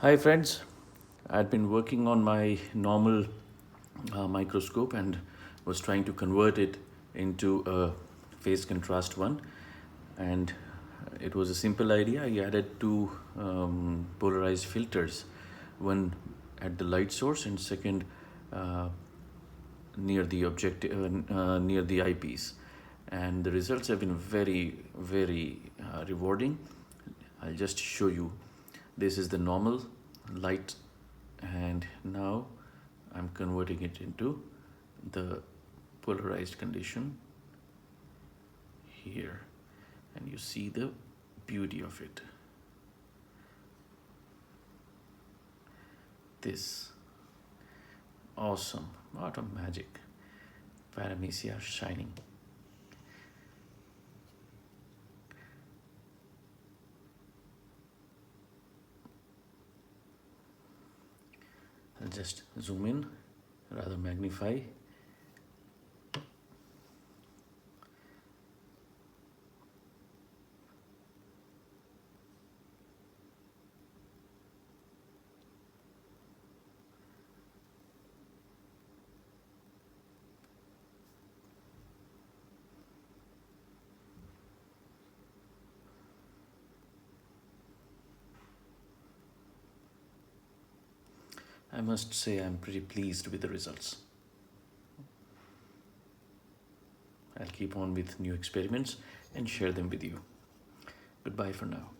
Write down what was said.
Hi friends, I'd been working on my normal microscope and was trying to convert it into a phase contrast one, and it was a simple idea. I added two polarized filters, one at the light source and second uh, near the near the eyepiece, and the results have been very rewarding. I'll just show you. This is the normal light, and now I'm converting it into the polarized condition here, and you see the beauty of it. This awesome, what a magic. Paramecia shining. I'll just zoom in, rather magnify. I must say I'm pretty pleased with the results. I'll keep on with new experiments and share them with you. Goodbye for now.